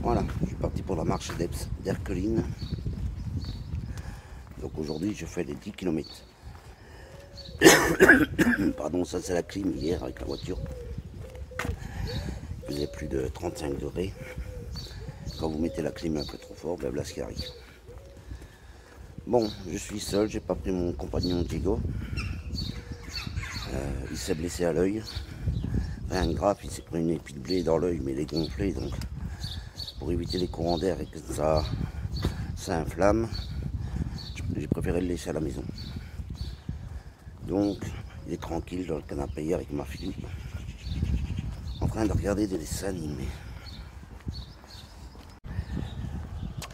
Voilà, je suis parti pour la marche d'Erqueline. Donc aujourd'hui je fais les 10 km. Pardon, ça c'est la clim hier avec la voiture. Il faisait plus de 35 degrés. Quand vous mettez la clim un peu trop fort, ben voilà ce qui arrive. Bon, je suis seul, j'ai pas pris mon compagnon Diego. Il s'est blessé à l'œil. Rien de grave, il s'est pris une épi de blé dans l'œil, mais il est gonflé, donc pour éviter les courants d'air et que ça inflamme, j'ai préféré le laisser à la maison. Donc, il est tranquille dans le canapé avec ma fille, en train de regarder des dessins animés.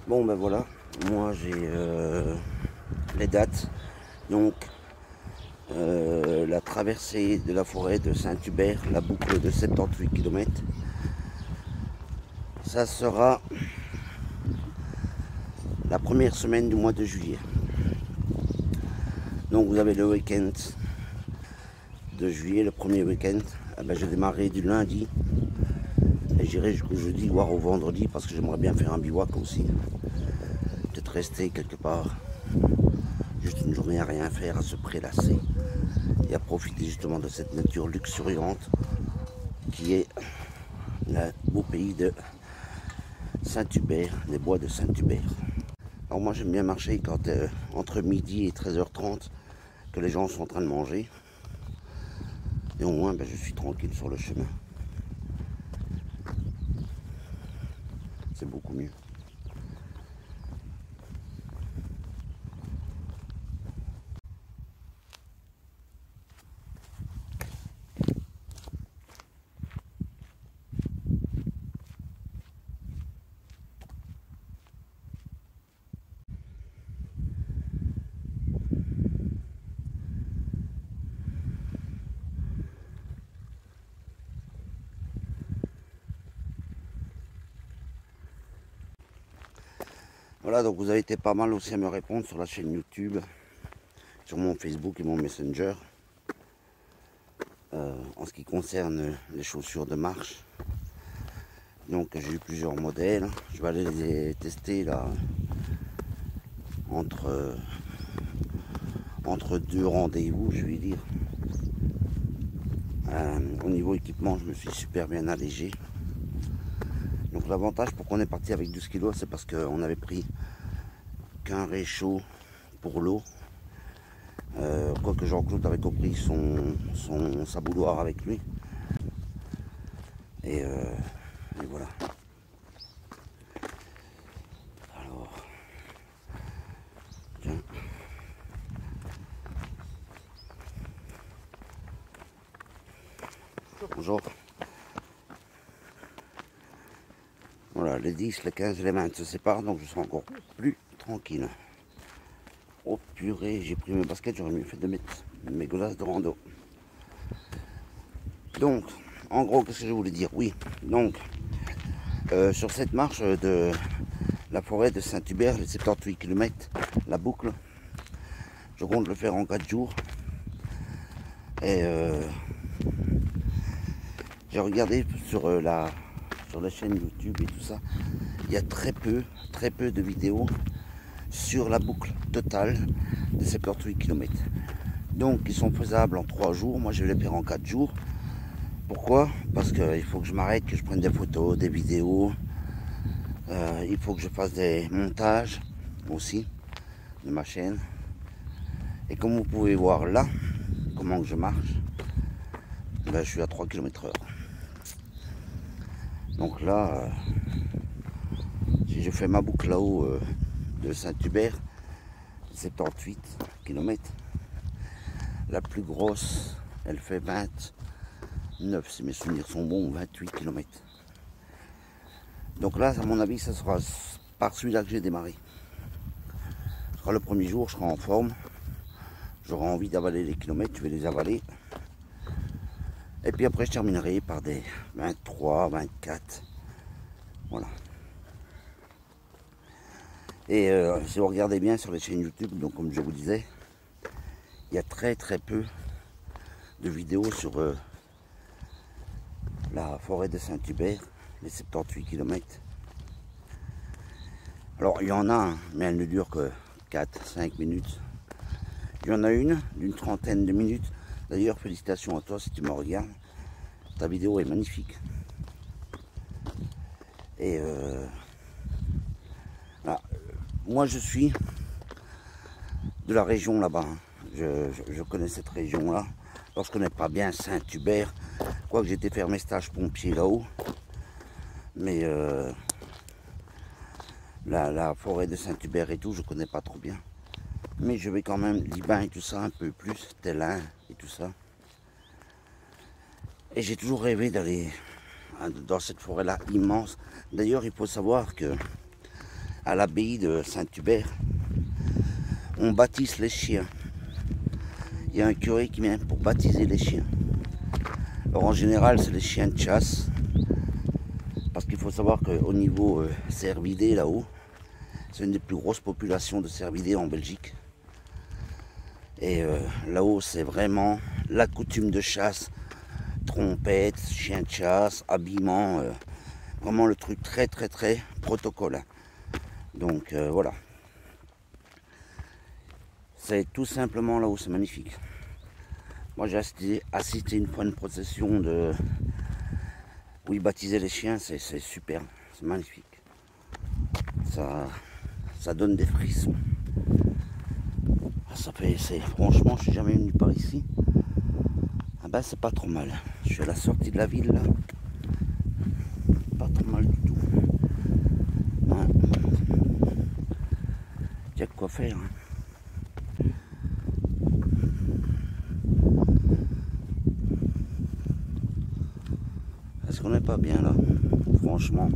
Bon ben voilà, moi j'ai les dates. Donc, la traversée de la forêt de Saint-Hubert, la boucle de 78 km, ça sera la première semaine du mois de juillet. Donc vous avez le week-end de juillet, le premier week-end. Eh ben, j'ai démarré du lundi et j'irai jusqu'au jeudi, voire au vendredi, parce que j'aimerais bien faire un bivouac aussi. Peut-être rester quelque part, juste une journée à rien faire, à se prélasser et à profiter justement de cette nature luxuriante qui est le beau pays de Saint-Hubert, les bois de Saint-Hubert. Alors moi j'aime bien marcher quand entre midi et 13h30 que les gens sont en train de manger. Et au moins ben, je suis tranquille sur le chemin. C'est beaucoup mieux. Voilà, donc vous avez été pas mal aussi à me répondre sur la chaîne YouTube, sur mon Facebook et mon Messenger. En ce qui concerne les chaussures de marche. Donc j'ai eu plusieurs modèles. Je vais aller les tester là entre deux rendez-vous, je vais dire. Au niveau équipement, je me suis super bien allégé. Donc l'avantage pour qu'on est parti avec 12 kg, c'est parce qu'on avait pris qu'un réchaud pour l'eau. Quoique Jean-Claude avait compris sa bouilloire avec lui. Et voilà. Alors, tiens. Bonjour. Voilà, les 10, les 15 et les 20 se séparent, donc je serai encore plus tranquille. Oh purée, j'ai pris mes baskets, j'aurais mieux fait de mettre mes godasses de rando. Donc, en gros, qu'est-ce que je voulais dire? Oui, donc, sur cette marche de la forêt de Saint-Hubert, les 78 km, la boucle, je compte le faire en 4 jours. Et j'ai regardé sur la chaîne YouTube et tout ça, il y a très peu de vidéos sur la boucle totale de 78 km. Donc ils sont faisables en 3 jours, moi je vais les faire en 4 jours. Pourquoi? Parce qu'il faut que je m'arrête, que je prenne des photos, des vidéos. Il faut que je fasse des montages aussi de ma chaîne. Et comme vous pouvez voir là, comment que je marche, ben, je suis à 3 km/h. Donc là, si je fais ma boucle là-haut de Saint-Hubert, 78 km, la plus grosse, elle fait 29, si mes souvenirs sont bons, 28 km. Donc là, à mon avis, ça sera par celui-là que j'ai démarré. Ce sera le premier jour, je serai en forme. J'aurai envie d'avaler les kilomètres, je vais les avaler. Et puis après, je terminerai par des 23, 24. Voilà. Et si vous regardez bien sur les chaînes YouTube, donc comme je vous disais, il y a très peu de vidéos sur la forêt de Saint-Hubert, les 78 km. Alors il y en a, hein, mais elle ne dure que 4-5 minutes. Il y en a une d'une trentaine de minutes. D'ailleurs, félicitations à toi si tu me regardes. Ta vidéo est magnifique. Et voilà. Moi je suis de la région là-bas. Hein. Je connais cette région-là. Alors je connais pas bien Saint-Hubert. Quoique j'étais faire mes stages pompiers là-haut. Mais la forêt de Saint-Hubert et tout, je connais pas trop bien. Mais je vais quand même Liban et tout ça un peu plus, Télin et tout ça. Et j'ai toujours rêvé d'aller dans cette forêt-là immense. D'ailleurs, il faut savoir que à l'abbaye de Saint-Hubert, on baptise les chiens. Il y a un curé qui vient pour baptiser les chiens. Alors en général, c'est les chiens de chasse. Parce qu'il faut savoir qu'au niveau cervidé, là-haut, c'est une des plus grosses populations de cervidés en Belgique. Et là-haut, c'est vraiment la coutume de chasse, trompette, chien de chasse, habillement, vraiment le truc très protocole. Donc voilà. C'est tout simplement là-haut, c'est magnifique. Moi j'ai assisté une fois à une procession de... où ils baptisaient les chiens, c'est super, c'est magnifique. Ça donne des frissons. Ça fait, franchement, je suis jamais venu par ici. Ah ben c'est pas trop mal. Je suis à la sortie de la ville là. Pas trop mal du tout. Ouais. Il y a de quoi faire. Hein. Est-ce qu'on n'est pas bien là? Franchement.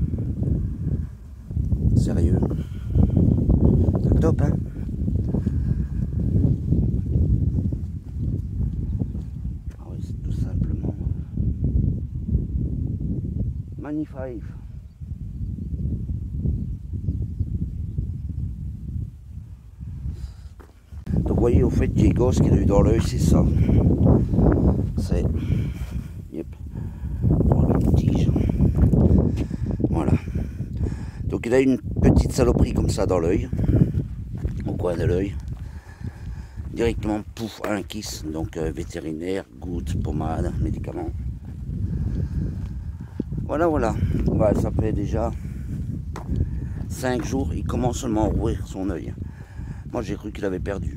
Sérieux. C'est top hein. Ah oui, c'est tout simplement magnifique. Donc vous voyez au fait Diego, ce qu'il a eu dans l'œil, c'est ça. C'est... Yep. Voilà, une tige. Voilà. Donc il a une petite saloperie comme ça dans l'œil, au coin de l'œil. Directement, pouf, un kiss, donc vétérinaire, goutte, pommade, médicaments. Voilà, voilà. Ouais, ça fait déjà 5 jours, il commence seulement à rouvrir son œil. Moi j'ai cru qu'il avait perdu.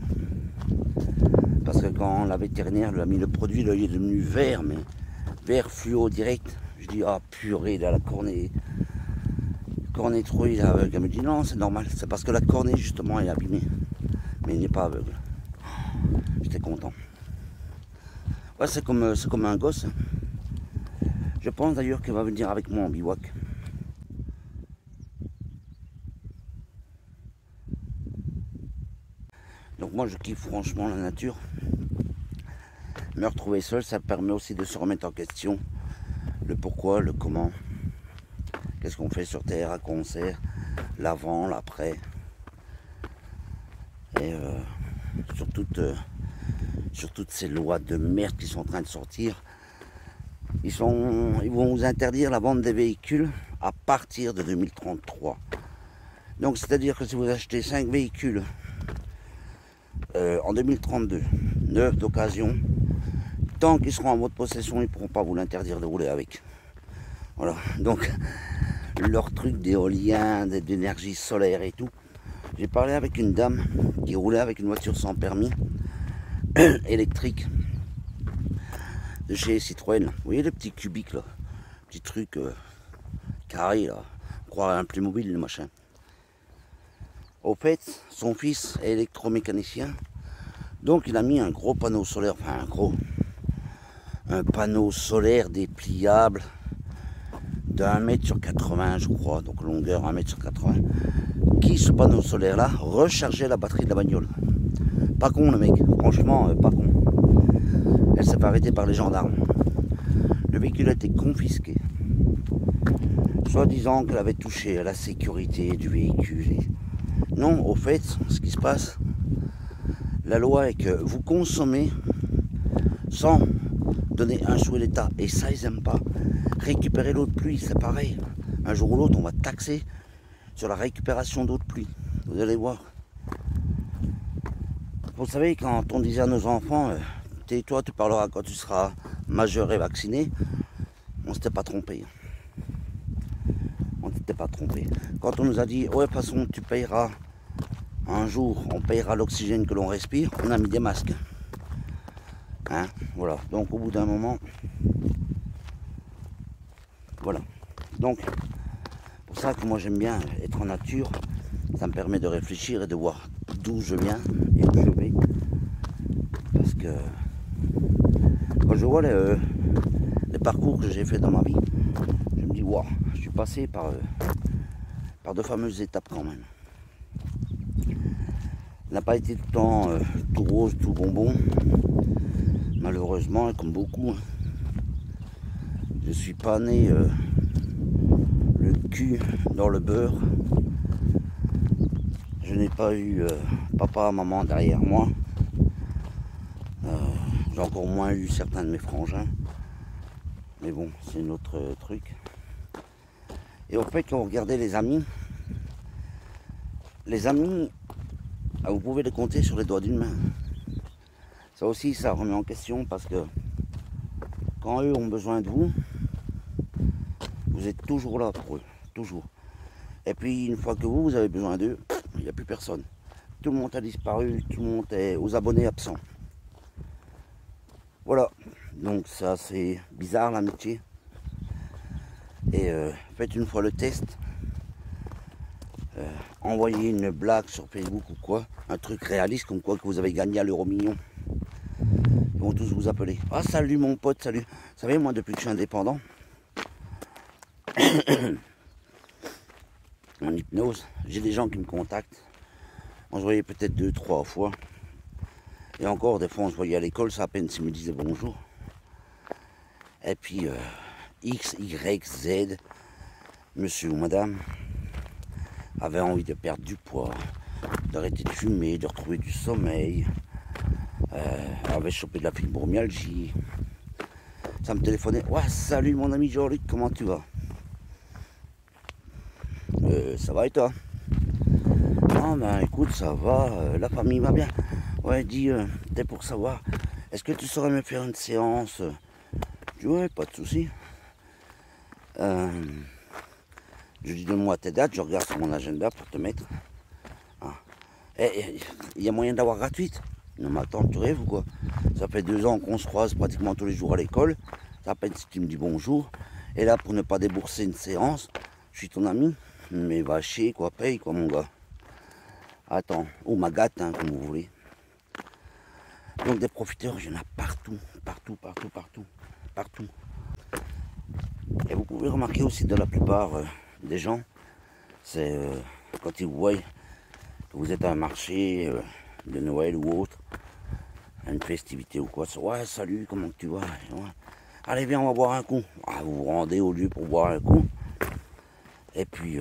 Parce que quand la vétérinaire lui a mis le produit, l'œil est devenu vert, mais vert fluo direct. Je dis, ah purée, il a la cornée. Cornée trop, il est aveugle. Elle me dit, non, c'est normal, c'est parce que la cornée justement est abîmée. Mais il n'est pas aveugle. J'étais content. Ouais, c'est comme un gosse. Je pense d'ailleurs qu'il va venir avec moi en bivouac. Donc moi je kiffe franchement la nature. Me retrouver seul, ça permet aussi de se remettre en question. Le pourquoi, le comment. Qu'est-ce qu'on fait sur Terre, à quoi on sert. L'avant, l'après. Et sur toutes ces lois de merde qui sont en train de sortir. Ils vont vous interdire la vente des véhicules à partir de 2033. Donc c'est-à-dire que si vous achetez 5 véhicules en 2032, neufs d'occasion, tant qu'ils seront en votre possession, ils ne pourront pas vous l'interdire de rouler avec. Voilà, donc leur truc d'éolien, d'énergie solaire et tout. J'ai parlé avec une dame qui roulait avec une voiture sans permis, électrique, de chez Citroën. Vous voyez le petit cubique là, petit truc carré là, on croirait un Playmobil le machin. Au fait, son fils est électromécanicien, donc il a mis un gros panneau solaire, enfin un panneau solaire dépliable d'1 mètre sur 80 je crois, donc longueur 1 mètre sur 80, qui ce panneau solaire là rechargeait la batterie de la bagnole. Pas con le mec, franchement pas con. Elle s'est fait arrêter par les gendarmes. Le véhicule a été confisqué. Soit disant qu'elle avait touché à la sécurité du véhicule. Non, au fait, ce qui se passe, la loi est que vous consommez sans donner un sou à l'État. Et ça, ils n'aiment pas. Récupérer l'eau de pluie, c'est pareil. Un jour ou l'autre, on va taxer sur la récupération d'eau de pluie. Vous allez voir. Vous savez, quand on disait à nos enfants, tais-toi, tu parleras quand tu seras majeur et vacciné, on ne s'était pas trompé. On ne s'était pas trompé. Quand on nous a dit, ouais, de toute façon, tu payeras un jour, on payera l'oxygène que l'on respire, on a mis des masques. Hein, voilà. Donc, au bout d'un moment, voilà. Donc, pour ça que moi j'aime bien être en nature, ça me permet de réfléchir et de voir d'où je viens et où je vais. Parce que quand je vois les parcours que j'ai fait dans ma vie, je me dis waouh, je suis passé par de fameuses étapes quand même. Ça n'a pas été tout le temps tout rose, tout bonbon. Malheureusement, comme beaucoup, je suis pas né le cul dans le beurre. Je n'ai pas eu papa, maman derrière moi. J'ai encore moins eu certains de mes frangins. Mais bon, c'est un autre truc. Et en fait, quand vous regardez les amis, vous pouvez les compter sur les doigts d'une main. Ça aussi, ça remet en question parce que quand eux ont besoin de vous, vous êtes toujours là pour eux, toujours. Et puis, une fois que vous avez besoin d'eux, il n'y a plus personne. Tout le monde a disparu, tout le monde est aux abonnés absents. Voilà, donc ça c'est bizarre l'amitié. Et faites une fois le test. Envoyez une blague sur Facebook ou quoi, un truc réaliste comme quoi que vous avez gagné à l'euro-million. Ils vont tous vous appeler. Ah salut mon pote, salut. Vous savez, moi depuis que je suis indépendant, en hypnose, j'ai des gens qui me contactent. On se voyait peut-être 2-3 fois. Et encore, des fois, on se voyait à l'école, ça à peine s'ils me disaient bonjour. Et puis, X, Y, Z, monsieur ou madame, avait envie de perdre du poids, d'arrêter de fumer, de retrouver du sommeil, avait chopé de la fibromyalgie. Ça me téléphonait. Ouais, salut mon ami Jean-Luc, comment tu vas? Ça va et toi? Ah ben écoute, ça va, la famille va bien. Ouais, dis, t'es pour savoir, est-ce que tu saurais me faire une séance? Je dis ouais, pas de souci. Je dis donne-moi tes dates, je regarde sur mon agenda pour te mettre. Ah. Et il y a moyen d'avoir gratuite? Non mais attends, tu rêves ou quoi? Ça fait 2 ans qu'on se croise pratiquement tous les jours à l'école. Ça à peine si tu me dis bonjour. Et là, pour ne pas débourser une séance, je suis ton ami. Mais va chier quoi, paye quoi mon gars. Attends, ou ma gâte, hein, comme vous voulez. Donc des profiteurs, il y en a partout, partout, partout, partout, partout. Et vous pouvez remarquer aussi de la plupart des gens, c'est quand ils vous voient que vous êtes à un marché de Noël ou autre, à une festivité ou quoi, c'est ouais salut, comment tu vas? Ouais. Allez viens on va boire un coup. Ah, vous vous rendez au lieu pour boire un coup. Et puis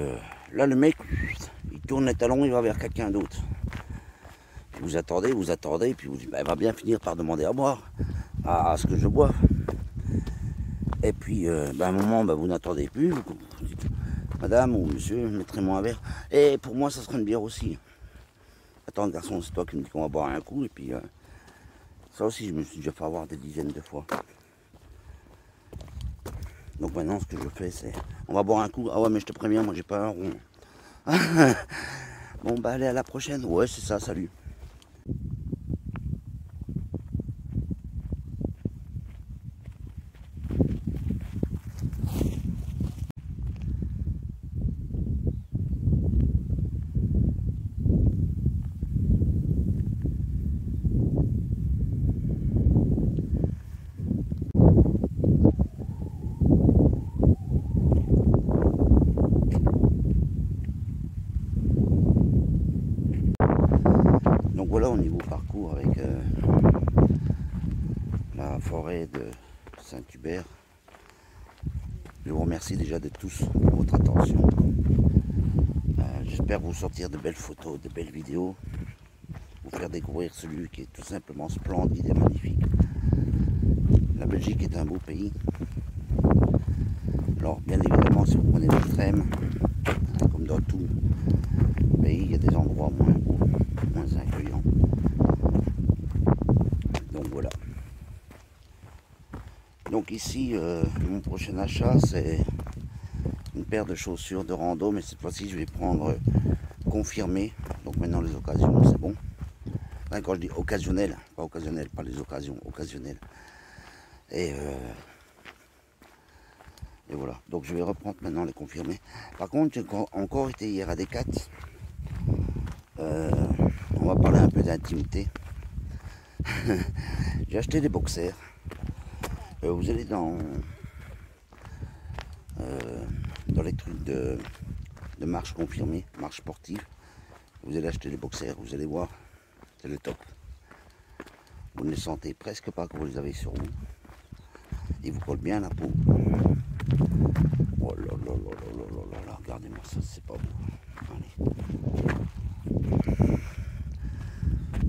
là le mec, il tourne les talons, il va vers quelqu'un d'autre. Puis vous attendez, et puis vous dites, bah, elle va bien finir par demander à boire, à ce que je boive. Et puis, à un moment, vous n'attendez plus, vous dites, madame ou monsieur, mettrez-moi un verre. Et pour moi, ça sera une bière aussi. Attends, garçon, c'est toi qui me dis qu'on va boire un coup. Et puis, ça aussi, je me suis déjà fait avoir des dizaines de fois. Donc maintenant, ce que je fais, c'est, on va boire un coup. Ah ouais, mais je te préviens, moi, j'ai pas un rond. Bon, allez, à la prochaine. Ouais, c'est ça, salut. Donc voilà au niveau parcours avec la forêt de Saint-Hubert. Je vous remercie déjà de tous pour votre attention. J'espère vous sortir de belles photos, de belles vidéos, vous faire découvrir celui qui est tout simplement splendide et magnifique. La Belgique est un beau pays. Alors bien évidemment si vous prenez l'extrême, comme dans tout, pays, il y a des endroits moins accueillants. Donc voilà. Donc ici, mon prochain achat, c'est une paire de chaussures de rando, mais cette fois-ci, je vais prendre confirmé. Donc maintenant, les occasions, c'est bon. Enfin, quand je dis occasionnel, pas les occasions, occasionnelles. Et voilà, donc je vais reprendre maintenant les confirmés. Par contre, j'ai encore été hier à Decat. On va parler un peu d'intimité. J'ai acheté des boxers. Vous allez dans les trucs de marche confirmée, marche sportive. Vous allez acheter des boxers, vous allez voir, c'est le top. Vous ne les sentez presque pas quand vous les avez sur vous. Ils vous collent bien la peau. Oh là là là là là là, regardez-moi ça, c'est pas beau. Allez.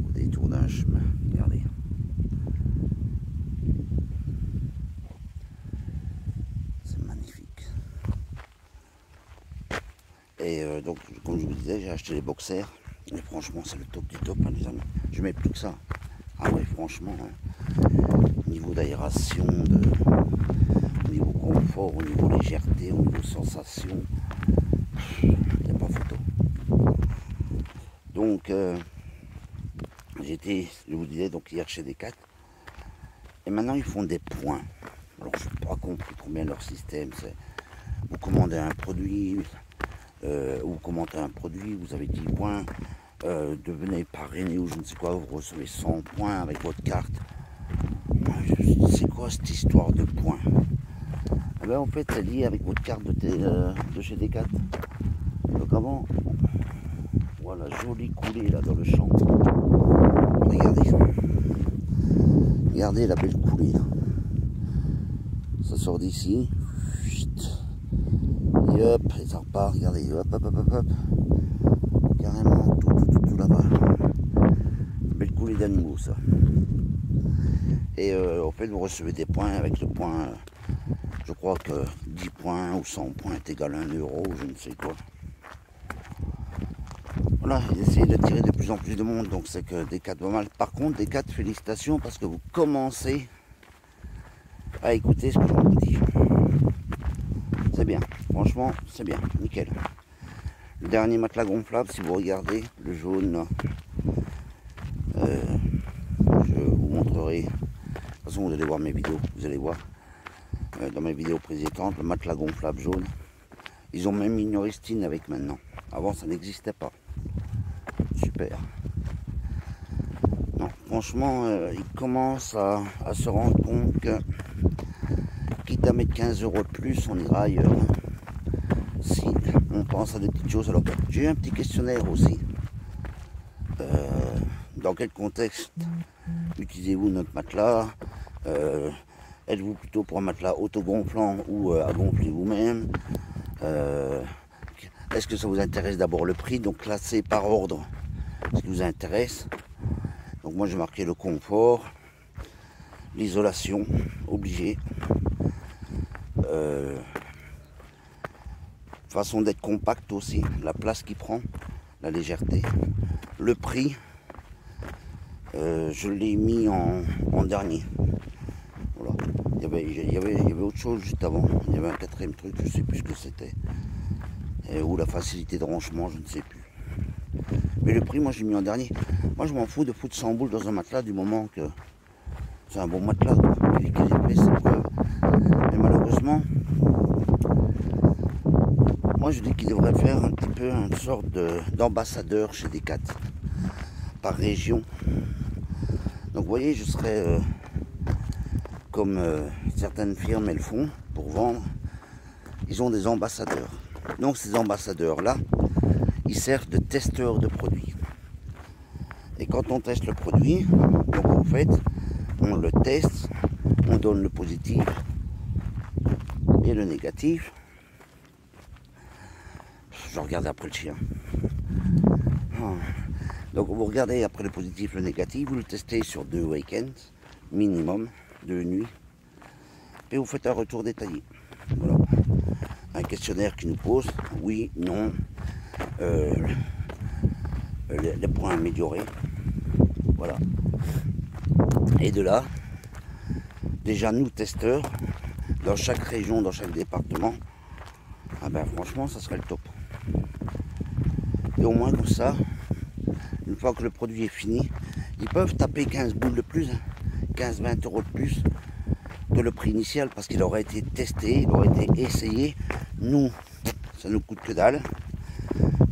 Au détour d'un chemin, regardez. C'est magnifique. Et donc, comme je vous disais, j'ai acheté les boxers. Et franchement, c'est le top du top, hein, les amis. Je mets plus que ça. Ah ouais, franchement, hein, niveau d'aération, au niveau confort, au niveau légèreté, au niveau sensation, il n'y a pas photo. Donc, je vous disais, donc hier chez Decat. Et maintenant, ils font des points. Alors, je n'ai pas compris trop bien leur système. C'est, vous commandez un produit, vous commentez un produit, vous avez 10 points. Devenez parrainé ou je ne sais quoi, vous recevez 100 points avec votre carte. C'est quoi cette histoire de points? Eh ben, en fait, c'est lié avec votre carte de chez Decat. Donc avant, voilà, jolie coulée là dans le champ. Regardez. Regardez la belle coulée là. Ça sort d'ici. Et hop, et ça repart, regardez, hop, hop, hop, hop, hop. Carrément, tout là-bas. Belle coulée d'animaux, ça. Et en fait, vous recevez des points avec le point, je crois que 10 points ou 100 points est égal à 1 euro, je ne sais quoi. Voilà, essayez d'attirer de plus en plus de monde, donc c'est que Decat va mal. Par contre, Decat, félicitations, parce que vous commencez à écouter ce que je vous dis. C'est bien, franchement, c'est bien, nickel. Le dernier matelas gonflable, si vous regardez, le jaune, là, je vous montrerai. De toute façon, vous allez voir mes vidéos, vous allez voir. Dans mes vidéos précédentes, le matelas gonflable jaune. Ils ont même mis une rustine avec maintenant. Avant, ça n'existait pas. Super. Non, franchement, ils commencent à se rendre compte que, quitte à mettre 15 € de plus, on ira ailleurs. Si on pense à des petites choses. Alors, j'ai eu un petit questionnaire aussi. Dans quel contexte utilisez-vous notre matelas? Êtes-vous plutôt pour un matelas autogonflant ou à gonfler vous-même? Est-ce que ça vous intéresse d'abord le prix? Donc classé par ordre ce qui vous intéresse. Donc moi j'ai marqué le confort, l'isolation, obligé. Façon d'être compact aussi, la place qu'il prend, la légèreté. Le prix, je l'ai mis en dernier. Voilà. Il y avait autre chose juste avant. Il y avait un quatrième truc, je ne sais plus ce que c'était. Ou la facilité de rangement, je ne sais plus. Mais le prix, moi, j'ai mis en dernier. Moi, je m'en fous de foutre 100 boules dans un matelas du moment que c'est un bon matelas. Mais malheureusement, moi, je dis qu'il devrait faire un petit peu une sorte d'ambassadeur chez Decat, par région. Donc, vous voyez, je serais comme certaines firmes, elles font, pour vendre. Ils ont des ambassadeurs. Donc, ces ambassadeurs-là, ils servent de testeurs de produits. Et quand on teste le produit, donc en fait, on le teste, on donne le positif et le négatif. Je regarde après le chien. Donc vous regardez après le positif, le négatif, vous le testez sur 2 week-ends, minimum, 2 nuits, et vous faites un retour détaillé. Voilà. Un questionnaire qui nous pose, oui, non, les points améliorés. Voilà. Et de là, déjà nous testeurs, dans chaque région, dans chaque département, ah ben franchement ça serait le top. Et au moins comme ça, une fois que le produit est fini, ils peuvent taper 15 boules de plus, 15-20 € de plus que le prix initial, parce qu'il aurait été testé, il aurait été essayé. Nous, ça nous coûte que dalle,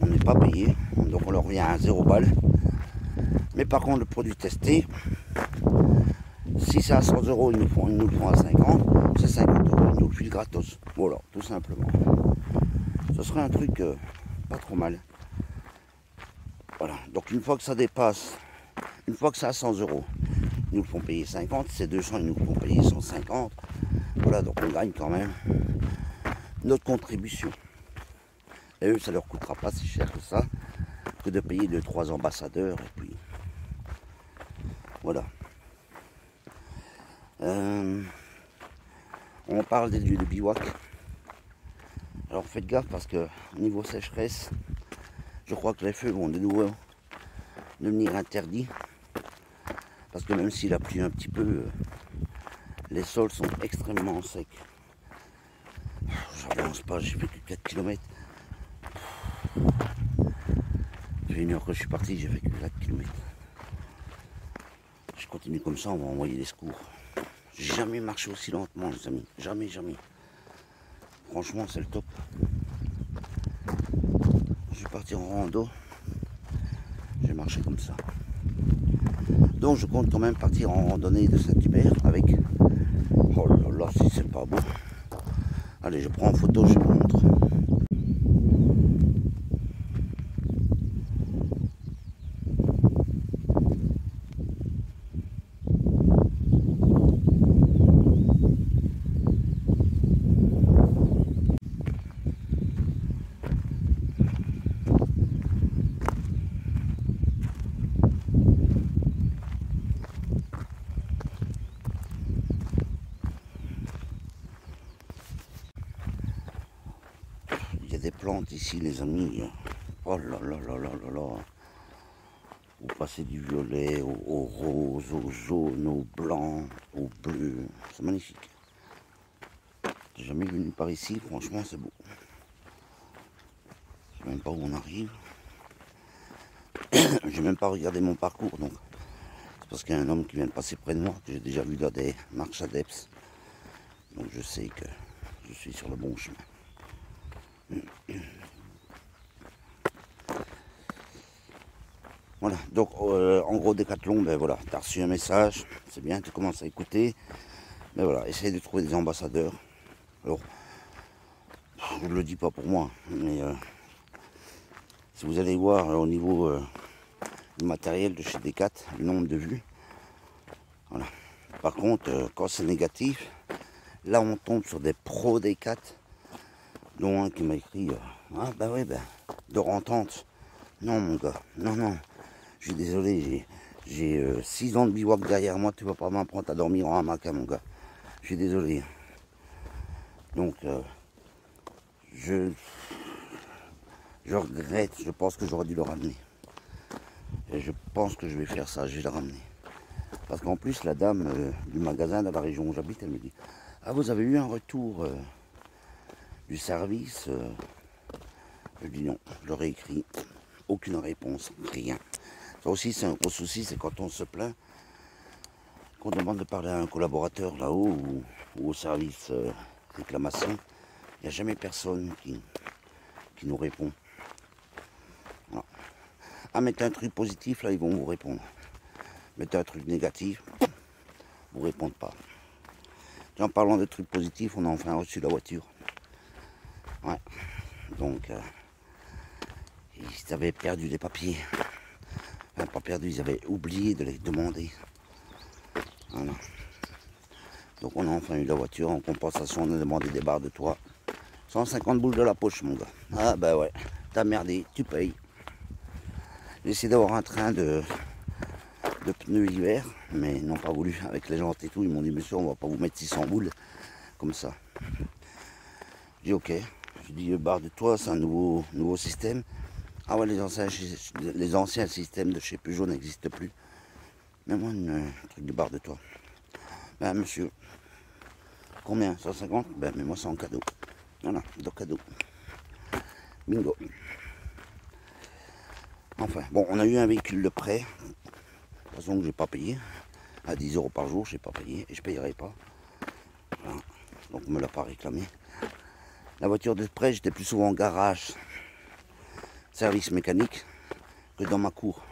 on n'est pas payé, donc on leur revient à 0 balles. Mais par contre le produit testé, si c'est à 100 €, ils nous le font à 50, c'est 50 €, ils nous le filent gratos. Voilà, tout simplement. Ce serait un truc pas trop mal. Voilà, donc une fois que ça dépasse, une fois que c'est à 100 €, ils nous font payer 50, c'est 200, ils nous font payer 150. Voilà, donc on gagne quand même notre contribution. Et eux, ça leur coûtera pas si cher que ça, que de payer 2-3 ambassadeurs, et puis voilà. On parle des lieux de bivouac. Alors faites gaffe parce que niveau sécheresse, je crois que les feux vont de nouveau devenir interdits. Parce que même s'il a plu un petit peu, les sols sont extrêmement secs. J'avance pas, j'ai fait que 4 km. Ça fait 1 heure que je suis parti, j'ai fait que 4 km. Je continue comme ça, on va envoyer des secours. J'ai jamais marché aussi lentement, les amis. Jamais, jamais. Franchement, c'est le top. Je vais partir en rando. Je vais marcher comme ça. Donc, je compte quand même partir en randonnée de Saint-Hubert avec... Oh là là, si c'est pas beau. Allez, je prends en photo, je vous montre. Il y a des plantes ici, les amis. Oh là là là là là là. Vous passez du violet au rose, au jaune, au blanc, au bleu. C'est magnifique. J'ai jamais venu par ici, franchement c'est beau. Je sais même pas où on arrive. J'ai même pas regardé mon parcours, donc c'est parce qu'il y a un homme qui vient de passer près de moi, que j'ai déjà vu dans des marches adeptes. Donc je sais que je suis sur le bon chemin. Voilà, donc en gros Decathlon, ben voilà, tu as reçu un message, c'est bien, tu commences à écouter. Mais voilà, essaye de trouver des ambassadeurs. Alors, je ne le dis pas pour moi, mais si vous allez voir au niveau du matériel de chez Decat, le nombre de vues, voilà. Par contre, quand c'est négatif, là on tombe sur des pros Decat, dont un qui m'a écrit ah bah ouais, bah, de rentente. Non mon gars, non, non, je suis désolé, j'ai 6 ans de bivouac derrière moi, tu vas pas m'apprendre à dormir en hamac, mon gars. Je suis désolé. Donc, je regrette, je pense que j'aurais dû le ramener. Et je pense que je vais faire ça, je vais le ramener. Parce qu'en plus, la dame du magasin dans la région où j'habite, elle me dit ah, vous avez eu un retour du service Je dis non, je leur ai écrit, aucune réponse, rien. Ça aussi, c'est un gros souci, c'est quand on se plaint, qu'on demande de parler à un collaborateur là-haut ou au service réclamation, il n'y a jamais personne qui nous répond. Voilà. Ah, mettez un truc positif, là, ils vont vous répondre. Mettez un truc négatif, ils ne vous répondent pas. En parlant de trucs positifs, on a enfin reçu la voiture. Ouais. Donc, ils avaient perdu les papiers. Enfin, pas perdu, ils avaient oublié de les demander. Voilà. Donc on a enfin eu la voiture. En compensation, on a demandé des barres de toit. 150 boules de la poche, mon gars. Ah bah ouais, t'as merdé, tu payes. J'ai essayé d'avoir un train de pneus hiver, mais ils n'ont pas voulu. Avec les jantes et tout, ils m'ont dit, monsieur, on va pas vous mettre 600 boules comme ça. J'ai dit ok. J'ai dit, barre de toit, c'est un nouveau système. Ah ouais, les anciens systèmes de chez Peugeot n'existent plus. Mets-moi un truc de barre de toi. Ben monsieur, combien? 150? Ben mets-moi ça en cadeau. Voilà, de cadeau. Bingo. Enfin, bon, on a eu un véhicule de prêt. De toute façon que j'ai pas payé. À 10 € par jour, je n'ai pas payé et je ne payerai pas. Voilà. Donc on ne me l'a pas réclamé. La voiture de prêt, j'étais plus souvent en garage, service mécanique, que dans ma cour.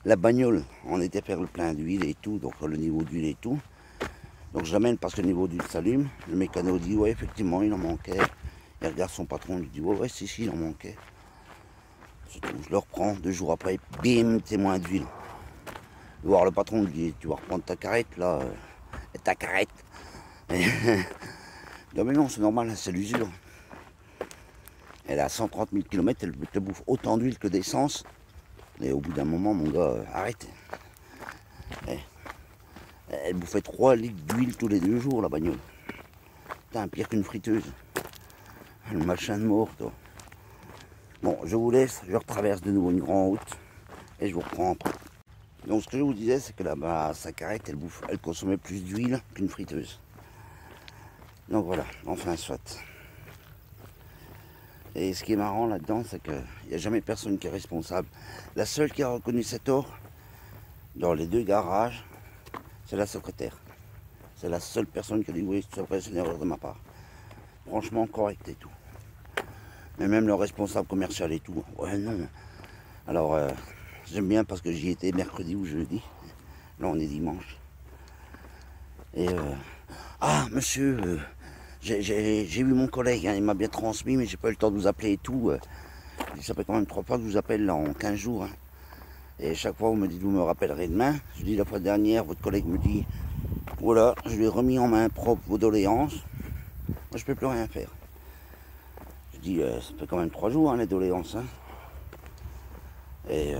La bagnole, on était faire le plein d'huile et tout, donc le niveau d'huile et tout. Donc je l'amène parce que le niveau d'huile s'allume. Le mécano dit ouais effectivement il en manquait. Il regarde son patron, il dit ouais si il en manquait. Je le reprends, 2 jours après, bim, témoin d'huile. Voir le patron lui dit tu vas reprendre ta carrette là, ta carrette. Non mais non c'est normal, c'est l'usure. Elle a 130 000 km, elle te bouffe autant d'huile que d'essence. Et au bout d'un moment, mon gars, arrête. Elle bouffait 3 litres d'huile tous les 2 jours, la bagnole. Putain, pire qu'une friteuse. Le machin de mort, toi. Bon, je vous laisse, je retraverse de nouveau une grande route et je vous reprends après. Donc, ce que je vous disais, c'est que là-bas, sa carrette, elle consommait plus d'huile qu'une friteuse. Donc voilà, enfin, soit. Et ce qui est marrant là-dedans, c'est qu'il n'y a jamais personne qui est responsable. La seule qui a reconnu cet tort, dans les 2 garages, c'est la secrétaire. C'est la seule personne qui a dit oui, c'est vrai, c'est une erreur de ma part. Franchement, correct et tout. Mais même le responsable commercial et tout, ouais, non. Alors, j'aime bien parce que j'y étais mercredi ou jeudi. Là, on est dimanche. Et, ah, monsieur, j'ai vu mon collègue, hein, il m'a bien transmis, mais j'ai pas eu le temps de vous appeler et tout. Ça fait quand même 3 fois que je vous appelle là, en 15 jours. Hein. Et chaque fois, vous me dites, vous me rappellerez demain. Je dis la fois dernière, votre collègue me dit, voilà, je lui ai remis en main propre vos doléances. Moi, je peux plus rien faire. Je dis, ça fait quand même 3 jours, hein, les doléances. Hein. Et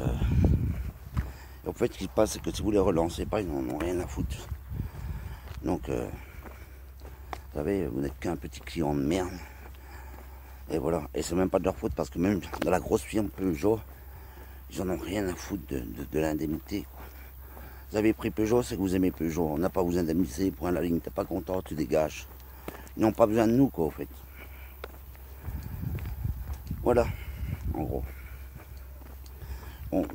en fait, ce qui se passe, c'est que si vous les relancez pas, ils n'en ont rien à foutre. Donc, vous savez, vous n'êtes qu'un petit client de merde. Et voilà. Et c'est même pas de leur faute, parce que même dans la grosse firme Peugeot, ils en ont rien à foutre de l'indemnité. Vous avez pris Peugeot, c'est que vous aimez Peugeot. On n'a pas à vous indemniser, point à la ligne. T'es pas content, tu dégages. Ils n'ont pas besoin de nous, quoi, en fait. Voilà, en gros. Bon,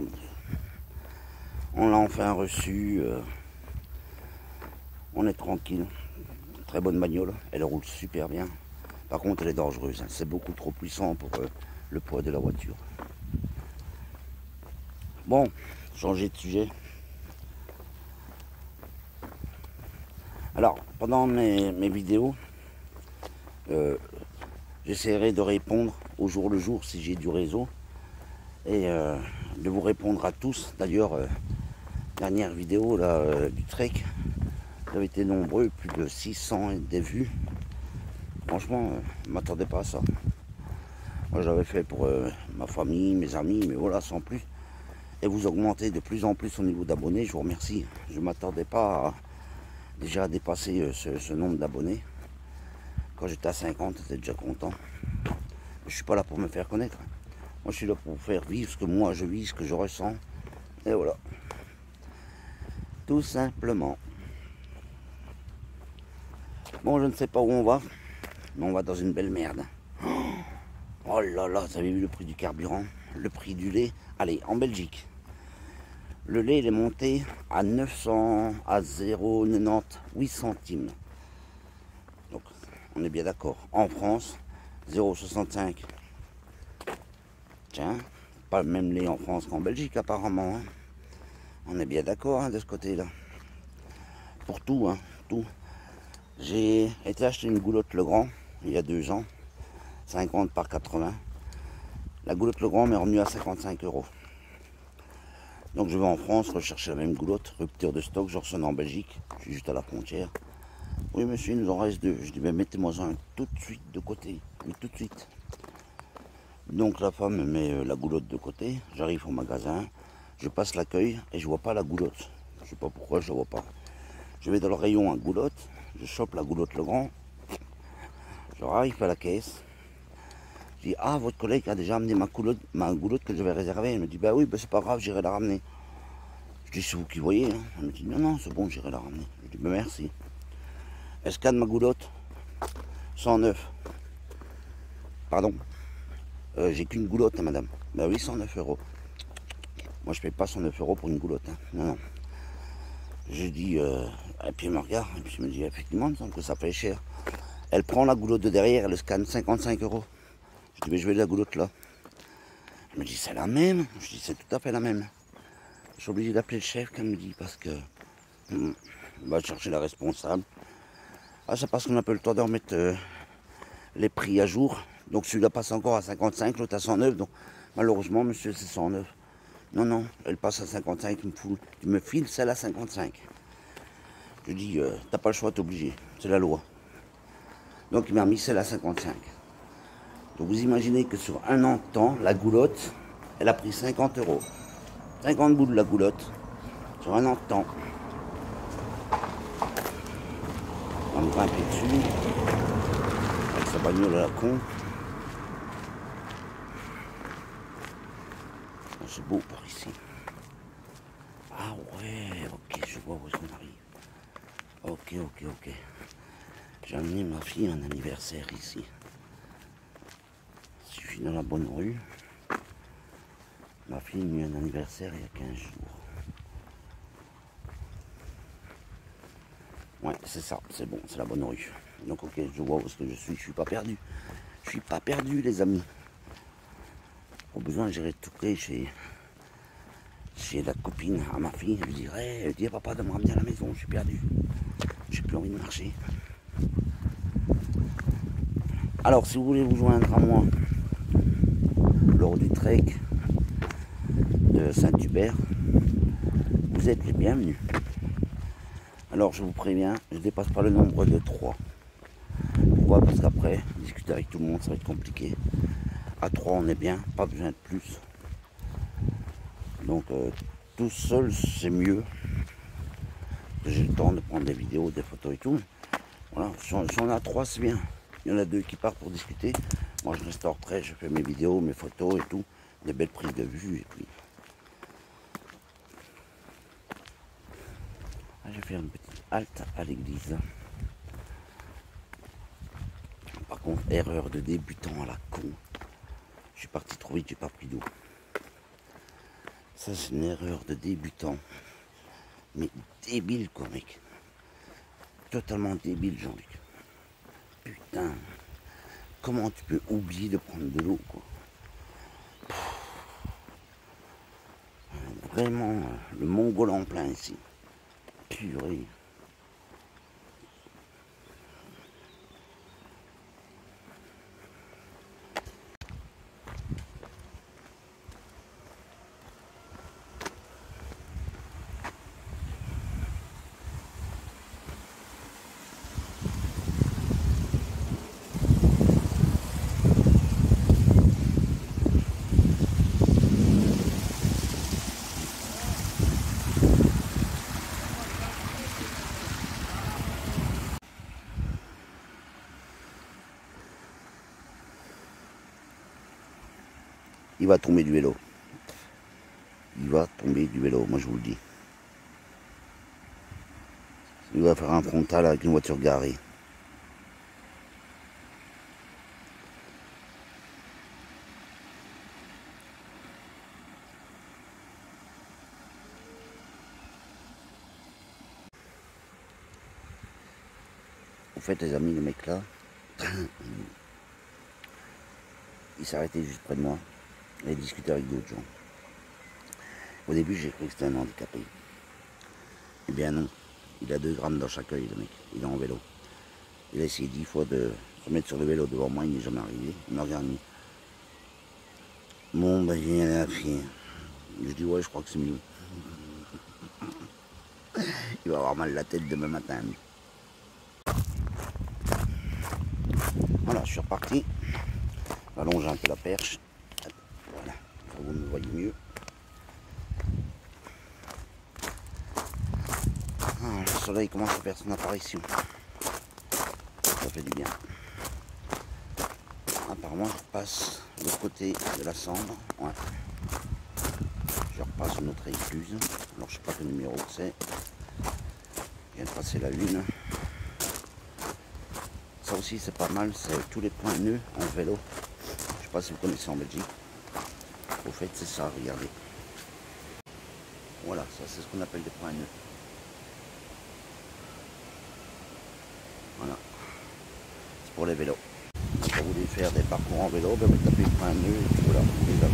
on l'a enfin reçu. On est tranquille. Très bonne bagnole. Elle roule super bien. Par contre, elle est dangereuse. Hein. C'est beaucoup trop puissant pour le poids de la voiture. Bon, changer de sujet. Alors, pendant mes vidéos, j'essaierai de répondre au jour le jour si j'ai du réseau. Et de vous répondre à tous. D'ailleurs, dernière vidéo là, du trek, vous avez été nombreux, plus de 600 des vues. Franchement, je ne m'attendais pas à ça. Moi, j'avais fait pour ma famille, mes amis, mais voilà, sans plus. Et vous augmentez de plus en plus au niveau d'abonnés, je vous remercie. Je ne m'attendais pas déjà à dépasser ce nombre d'abonnés. Quand j'étais à 50, j'étais déjà content. Je ne suis pas là pour me faire connaître. Moi, je suis là pour faire vivre ce que moi je vis, ce que je ressens. Et voilà. Tout simplement. Bon, je ne sais pas où on va, mais on va dans une belle merde. Oh là là, vous avez vu le prix du carburant, le prix du lait. Allez, en Belgique, le lait il est monté à 0,98 centimes. Donc, on est bien d'accord. En France, 0,65. Tiens, pas le même lait en France qu'en Belgique apparemment. Hein. On est bien d'accord hein, de ce côté-là. Pour tout, hein, tout. J'ai été acheter une goulotte Legrand il y a 2 ans, 50 par 80. La goulotte Legrand m'est revenue à 55 €. Donc je vais en France rechercher la même goulotte, rupture de stock, je ressonne en Belgique, je suis juste à la frontière. Oui monsieur, il nous en reste 2. Je dis ben mettez-moi un tout de suite de côté, oui tout de suite. Donc la femme met la goulotte de côté, j'arrive au magasin, je passe l'accueil et je vois pas la goulotte. Je sais pas pourquoi je la vois pas. Je vais dans le rayon à goulotte, je chope la goulotte Legrand, je arrive à la caisse, Je dis, ah, votre collègue a déjà amené ma goulotte que j'avais réservée. Elle me dit, bah oui, bah, c'est pas grave, j'irai la ramener. Je dis, c'est vous qui voyez, hein. Elle me dit, non, non, c'est bon, j'irai la ramener. Je dis, bah merci. Elle scanne ma goulotte, 109. Pardon, j'ai qu'une goulotte, hein, madame. Bah oui, 109 euros. Moi, je paye pas 109 euros pour une goulotte, hein. Non, non. Je dis, et puis elle me regarde, et puis je me dis, effectivement, il me semble que ça fait cher. Elle prend la goulotte de derrière, elle le scanne 55 euros. Je dis, mais je vais la goulotte là. Elle me dit, c'est la même. Je dis, c'est tout à fait la même. Je suis obligé d'appeler le chef, qu'elle me dit, parce que on va chercher la responsable. Ah, c'est parce qu'on n'a pas le temps de remettre les prix à jour. Donc celui-là passe encore à 55, l'autre à 109. Donc malheureusement, monsieur, c'est 109. Non, non, elle passe à 55, tu me files celle à 55. Je dis, t'as pas le choix, t'es obligé. C'est la loi. Donc il m'a mis celle à 55. Donc vous imaginez que sur un an de temps, la goulotte, elle a pris 50 euros. 50 bouts de la goulotte, sur un an de temps. On va me grimper dessus, avec sa bagnole à la con. C'est beau par ici. Ah ouais, ok, je vois où est-ce qu'on arrive. Ok, ok, ok. J'ai amené ma fille à un anniversaire ici. Si je suis dans la bonne rue, ma fille a eu un anniversaire il y a 15 jours. Ouais, c'est ça, c'est bon, c'est la bonne rue. Donc ok, je vois où est-ce que je suis pas perdu. Je suis pas perdu, les amis. Au besoin, j'irai tout près chez la copine à ma fille. Je lui dirais, dis à papa de me ramener à la maison, je suis perdu. J'ai plus envie de marcher. Alors, si vous voulez vous joindre à moi lors du trek de Saint-Hubert, vous êtes les bienvenus. Alors, je vous préviens, je ne dépasse pas le nombre de 3. Pourquoi? Parce qu'après, discuter avec tout le monde, ça va être compliqué. À 3, on est bien, pas besoin de plus. Donc, tout seul, c'est mieux. J'ai le temps de prendre des vidéos, des photos et tout. Voilà, si on a 3, c'est bien. Il y en a 2 qui partent pour discuter. Moi, je reste en retrait, je fais mes vidéos, mes photos et tout. Des belles prises de vue et puis... Ah, je vais faire une petite halte à l'église. Par contre, erreur de débutant à la con. Je suis parti trop vite, j'ai pas pris d'eau. Ça, c'est une erreur de débutant. Mais débile, quoi, mec. Totalement débile, Jean-Luc. Putain. Comment tu peux oublier de prendre de l'eau, quoi. Vraiment, le Mongol en plein ici. Purée. Il va tomber du vélo. Il va tomber du vélo, moi je vous le dis. Il va faire un frontal avec une voiture garée. En fait, les amis, le mec là, il s'est arrêté juste près de moi. Il a discuté avec d'autres gens. Au début, j'ai cru que c'était un handicapé. Eh bien non, il a 2 grammes dans chaque œil, le mec. Il est en vélo. Il a essayé 10 fois de se mettre sur le vélo devant moi, il n'est jamais arrivé. Il m'a regardé. Bon, ben, j'ai rien à faire. Je dis, ouais, je crois que c'est mieux. Il va avoir mal la tête demain matin. Voilà, je suis reparti. Allonge un peu la perche. Voilà, vous me voyez mieux. Ah, le soleil commence à faire son apparition. Ça fait du bien. apparemment je repasse de l'autre côté de la Sambre. Ouais. Je repasse une autre écluse. Alors je sais pas quel numéro que c'est. Je viens de passer la lune. Ça aussi c'est pas mal, c'est tous les points nœuds en vélo. Je sais pas si vous connaissez en Belgique. Au fait c'est ça, regardez. Voilà, ça c'est ce qu'on appelle des points nœuds. Voilà. C'est pour les vélos. Donc, quand vous voulez faire des parcours en vélo, ben, vous tapez le point nœud et puis voilà, vous les avez.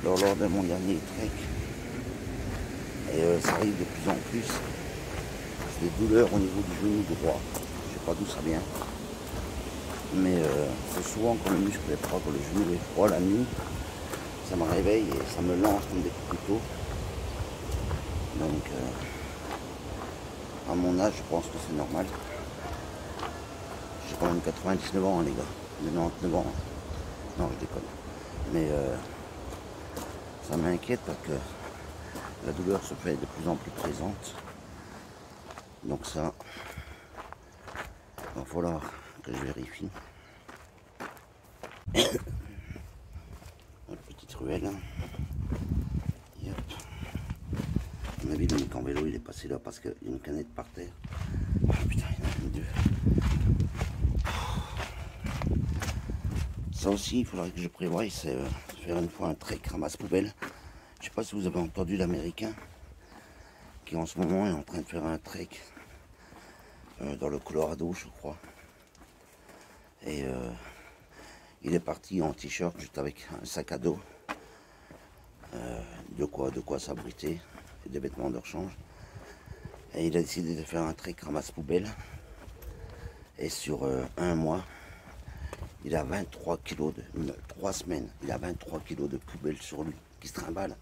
Alors, lors de mon dernier trek, et ça arrive de plus en plus, c'est des douleurs au niveau du genou droit. Je sais pas d'où ça vient, mais c'est souvent quand le muscle est froid, quand le genou est froid la nuit, ça me réveille et ça me lance comme des coups de couteau. Donc à mon âge, je pense que c'est normal. J'ai quand même 99 ans, hein, les gars. 99 ans. Non, je déconne. Mais ça m'inquiète parce que la douleur se fait de plus en plus présente. Donc ça, il va falloir que je vérifie. Une petite ruelle. Yep. À mon avis, le mec en vélo, il est passé là parce qu'il y a une canette par terre. Oh putain, il y en a une, deux. Ça aussi, il faudrait que je prévoie, c'est faire une fois un trek ramasse poubelle. Je sais pas si vous avez entendu l'Américain qui en ce moment est en train de faire un trek dans le Colorado, je crois. Et il est parti en t-shirt juste avec un sac à dos, de quoi s'abriter, et des vêtements de rechange. Et il a décidé de faire un trek ramasse poubelle. Et sur un mois, il a 23 kilos de 3 semaines, il a 23 kilos de poubelle sur lui qui se trimballe.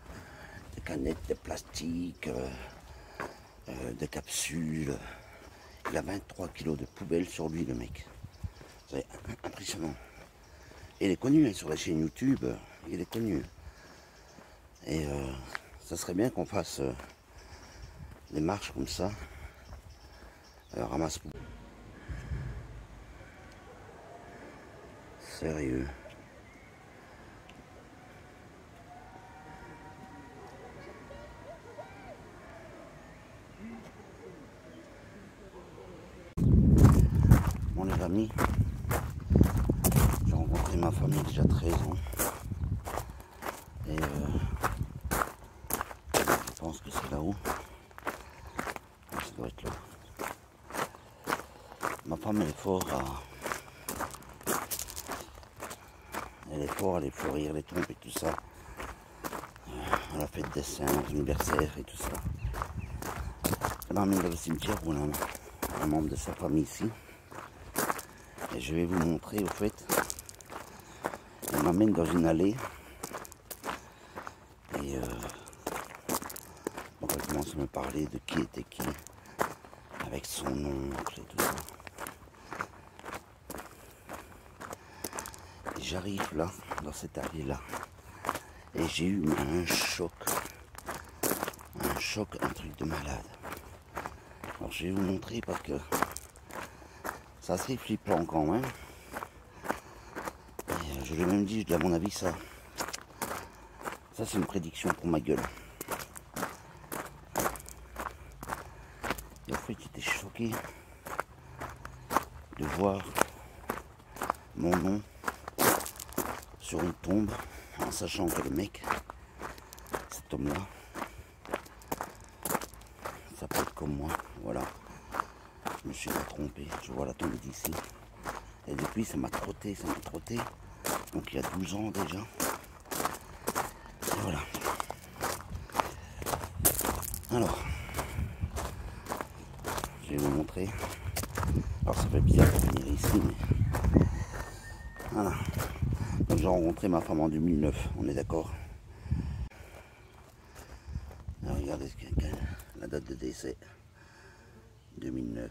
Des canettes, des plastiques, des capsules. Il a 23 kilos de poubelle sur lui, le mec. C'est impressionnant. Et il est connu hein, sur la chaîne YouTube, il est connu. Et ça serait bien qu'on fasse des marches comme ça. Ramasse poubelle. Sérieux. Bon les amis, j'ai rencontré ma famille déjà 13 ans. Et je pense que c'est là-haut. Ça doit être là. Ma femme elle est fort à... Elle est fort à les fleurir, les trompes et tout ça. À la fête des saints, anniversaire et tout ça. Elle m'emmène dans le cimetière où on a un membre de sa famille ici. Et je vais vous montrer au fait. Elle m'amène dans une allée. Et donc elle commence à me parler de qui était qui. Avec son oncle et tout ça. Et j'arrive là, dans cette allée-là. Et j'ai eu un choc. Un choc, un truc de malade. Alors je vais vous montrer parce que c'est assez flippant quand même. Et je l'ai même dit, à mon avis, ça c'est une prédiction pour ma gueule. Et en fait, j'étais choqué de voir mon nom sur une tombe, en sachant que le mec, cet homme-là, s'appelle comme moi, voilà. Je me suis pas trompé, je vois la tombe d'ici. Et depuis, ça m'a trotté. Donc il y a 12 ans déjà. Et voilà. Alors, je vais vous montrer. Alors ça fait bizarre de venir ici, mais voilà. Donc j'ai rencontré ma femme en 2009, on est d'accord. regardez la date de décès, 2009.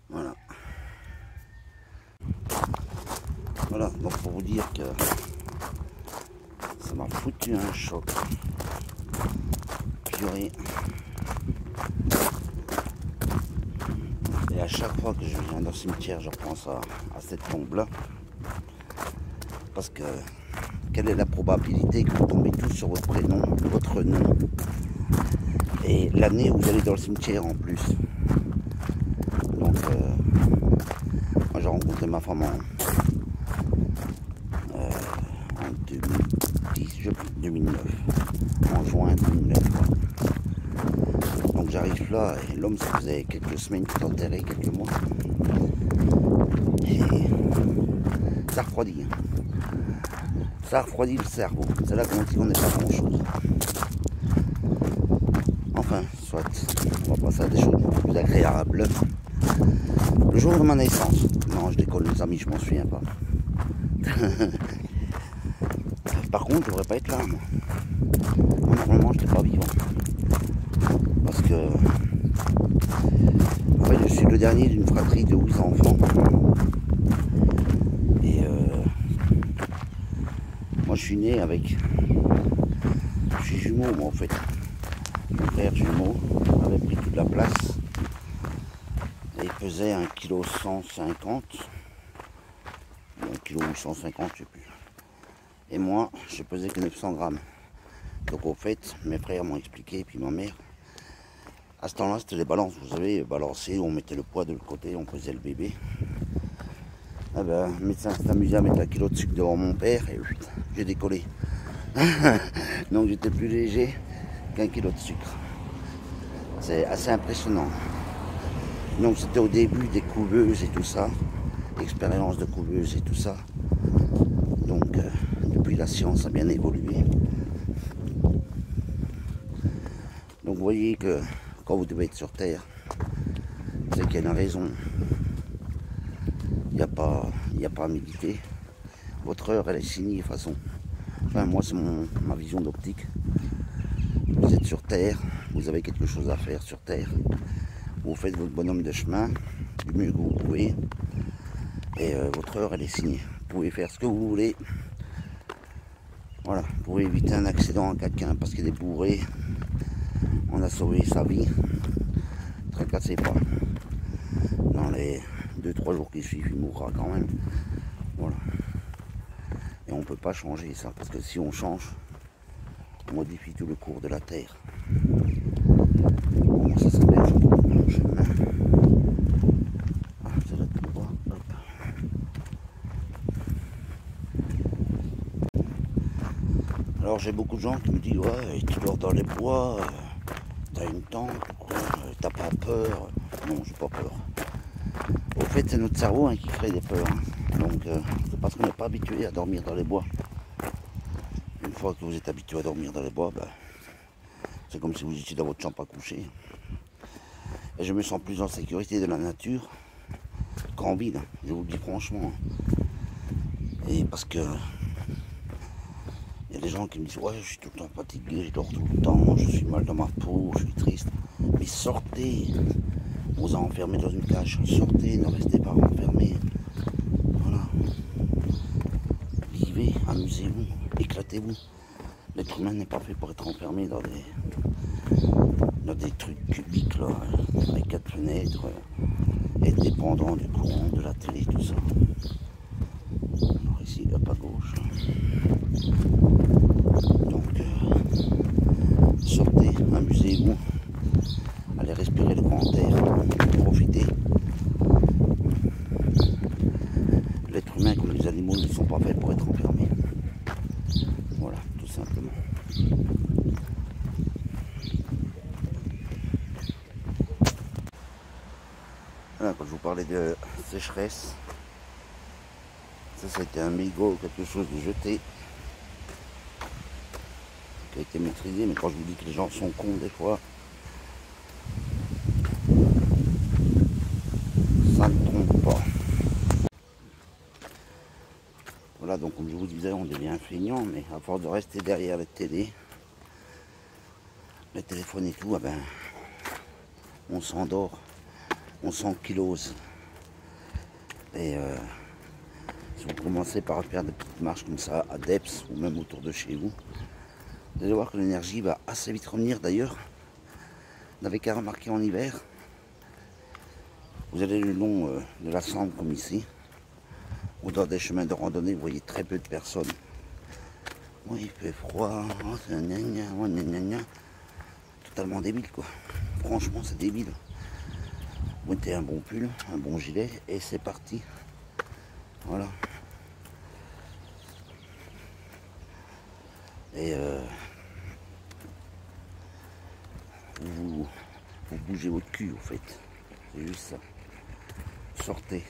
Voilà. Voilà, donc pour vous dire que ça m'a foutu un choc. Purée. Et à chaque fois que je viens dans le cimetière, je repense à cette tombe-là. Parce que quelle est la probabilité que vous tombez tous sur votre prénom, votre nom, et l'année où vous allez dans le cimetière en plus. Donc, moi j'ai rencontré ma femme en 2009, en juin 2009. Ouais. Donc j'arrive là, et l'homme, ça faisait quelques semaines qu'il est enterré, quelques mois. Et ça refroidit. Ça refroidit le cerveau. C'est là qu'on dit qu'on n'est pas grand chose. Enfin, soit, on va passer à des choses beaucoup plus agréables. Le jour de ma naissance. Non, je déconne les amis, je m'en souviens pas. Par contre, je devrais pas être là, moi. Moi, normalement, je n'étais pas vivant. Parce que en fait, je suis le dernier d'une fratrie de 8 enfants. Et moi, je suis né avec... Je suis jumeau, moi, en fait. Mon frère jumeau avait pris toute la place. Et il pesait 1,150 kg. 1,850 kg, je sais plus. Et moi, je pesais que 900 grammes. Donc au fait, mes frères m'ont expliqué, et puis ma mère, à ce temps-là, c'était les balances, vous savez, balancer, on mettait le poids de l'autre côté, on pesait le bébé. Ah ben, le médecin s'est amusé à mettre un kilo de sucre devant mon père, et j'ai décollé. Donc j'étais plus léger qu'un kilo de sucre. C'est assez impressionnant. Donc c'était au début des couveuses et tout ça, expérience de couveuse et tout ça. Donc depuis la science a bien évolué. Donc vous voyez que quand vous devez être sur Terre, c'est qu'il y a une raison. Il n'y a pas à méditer. Votre heure elle est signée de toute façon. Enfin moi c'est ma vision d'optique. Vous êtes sur Terre, vous avez quelque chose à faire sur Terre. Vous faites votre bonhomme de chemin du mieux que vous pouvez. Et votre heure elle est signée. Vous pouvez faire ce que vous voulez. Voilà, vous pouvez éviter un accident à quelqu'un parce qu'il est bourré. On a sauvé sa vie. Ne tracassez pas. Dans les 2-3 jours qui suivent, il mourra quand même. Voilà. Et on ne peut pas changer ça, parce que si on change, on modifie tout le cours de la Terre. Bon, ça s'appelle mon chemin. Ah, c'est là tout droit. Hop. Alors j'ai beaucoup de gens qui me disent ouais, tu dors dans les bois, t'as une tente, t'as pas peur. Non, j'ai pas peur. Au fait, c'est notre cerveau qui crée des peurs. Donc c'est parce qu'on n'est pas habitué à dormir dans les bois. Une fois que vous êtes habitué à dormir dans les bois, ben, c'est comme si vous étiez dans votre chambre à coucher. Et je me sens plus en sécurité de la nature qu'en ville, je vous le dis franchement. Et parce que il y a des gens qui me disent ouais, je suis tout le temps fatigué, je dors tout le temps, je suis mal dans ma peau, je suis triste. Mais sortez, vous enfermez dans une cage, sortez, ne restez pas enfermés. Voilà. Vivez, amusez-vous, éclatez-vous. L'être humain n'est pas fait pour être enfermé dans des trucs cubiques là, avec 4 fenêtres, être dépendant du courant, de la télé, tout ça. Alors ici, il n'y a pas gauche. Donc, sortez, amusez-vous, allez respirer le grand air, profitez. L'être humain comme les animaux ne sont pas faits pour être enfermés. Voilà, tout simplement. Voilà, quand je vous parlais de sécheresse, ça c'était un mégot, quelque chose de jeté, qui a été maîtrisé, mais quand je vous dis que les gens sont cons des fois, ça ne trompe pas. Voilà, donc comme je vous disais, on devient feignant, mais à force de rester derrière la télé, le téléphone et tout, ah ben, on s'endort, on s'ankylose. Et si vous commencez par faire des petites marches comme ça à Deps ou même autour de chez vous, vous allez voir que l'énergie va assez vite revenir. D'ailleurs, vous n'avez qu'à remarquer en hiver, vous allez le long de la Sambre comme ici, ou dans des chemins de randonnée, vous voyez très peu de personnes. Oui, il fait froid, oh, c'est gna gna, oh, gna gna gna. Totalement débile quoi. Franchement, c'est débile. Vous mettez un bon pull, un bon gilet et c'est parti. Voilà. Et vous bougez votre cul au fait. C'est juste ça. Sortez.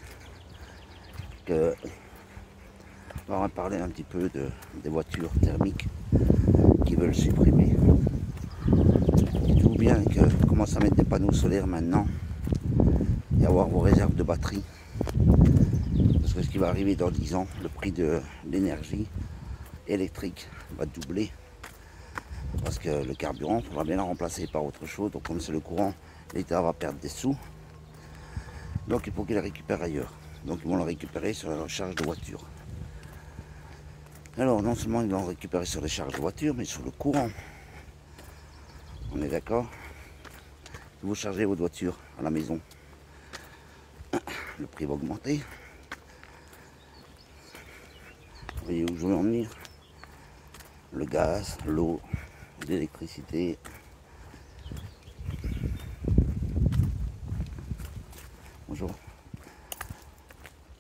On va parler un petit peu des voitures thermiques qui veulent supprimer. Dites-vous bien que commence à mettre des panneaux solaires maintenant et avoir vos réserves de batterie. Parce que ce qui va arriver dans 10 ans, le prix de l'énergie électrique va doubler. Parce que le carburant, il faudra bien le remplacer par autre chose. Donc comme c'est le courant, l'État va perdre des sous. Donc il faut qu'il le récupère ailleurs. Donc ils vont le récupérer sur la recharge de voiture. Alors non seulement ils vont le récupérer sur les charges de voiture, mais sur le courant. On est d'accord? Vous chargez votre voiture à la maison, le prix va augmenter. Vous voyez où je veux en venir? Le gaz, l'eau, l'électricité. Bonjour.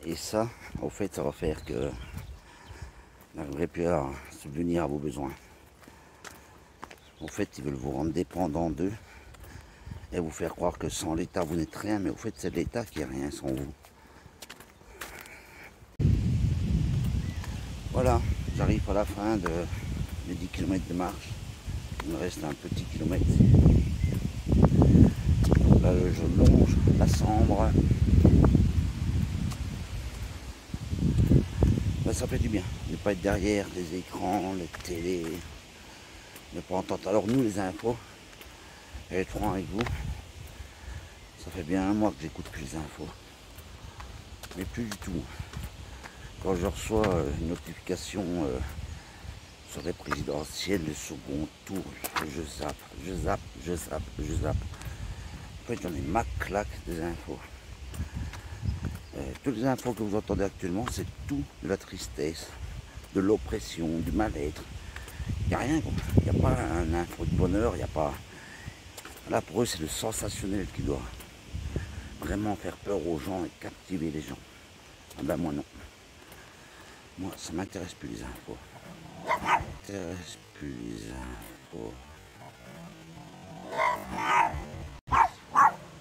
Et ça, au fait, ça va faire que vous n'arriverez plus à subvenir à vos besoins. En fait, ils veulent vous rendre dépendant d'eux et vous faire croire que sans l'État, vous n'êtes rien. Mais au fait, c'est l'État qui est rien sans vous. Voilà, j'arrive à la fin de 10 km de marche. Il me reste un petit kilomètre. Là, je longe la Sambre. Là, ça fait du bien. Ne pas être derrière les écrans, les télés. Ne pas entendre. Alors nous, les infos, je vais être franc avec vous. Ça fait bien un mois que j'écoute plus les infos. Mais plus du tout. Quand je reçois une notification sur les présidentielles, le second tour, je zappe, je zappe, je zappe, je zappe. En fait, j'en ai ma claque des infos. Toutes les infos que vous entendez actuellement, c'est tout de la tristesse, de l'oppression, du mal-être. Il n'y a rien, il n'y a pas un info de bonheur, il n'y a pas... Là, pour eux, c'est le sensationnel qui doit vraiment faire peur aux gens et captiver les gens. Ah ben moi, non. Moi, ça m'intéresse plus les infos. Ça m'intéresse plus les infos.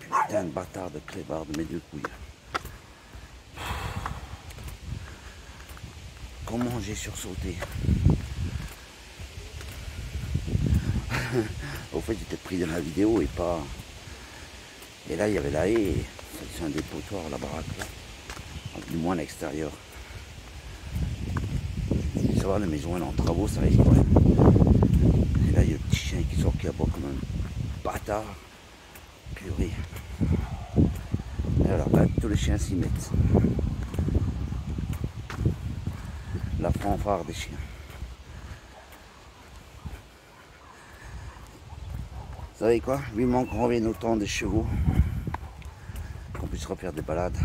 Putain de bâtard de clébard de mes deux couilles. Comment j'ai sursauté. Au fait, j'étais pris dans la vidéo et pas... Et là, il y avait la haie. C'est un dépotoir, la baraque, là. Du moins à l'extérieur. Ça va, la maison elle est en travaux, ça risque rien. Et là, il y a le petit chien qui sort qui aboie comme un bâtard. Purée. Et alors là, tous les chiens s'y mettent. La fanfare des chiens. Vous savez quoi? Vivement qu'on revienne au temps des chevaux. Qu'on puisse refaire des balades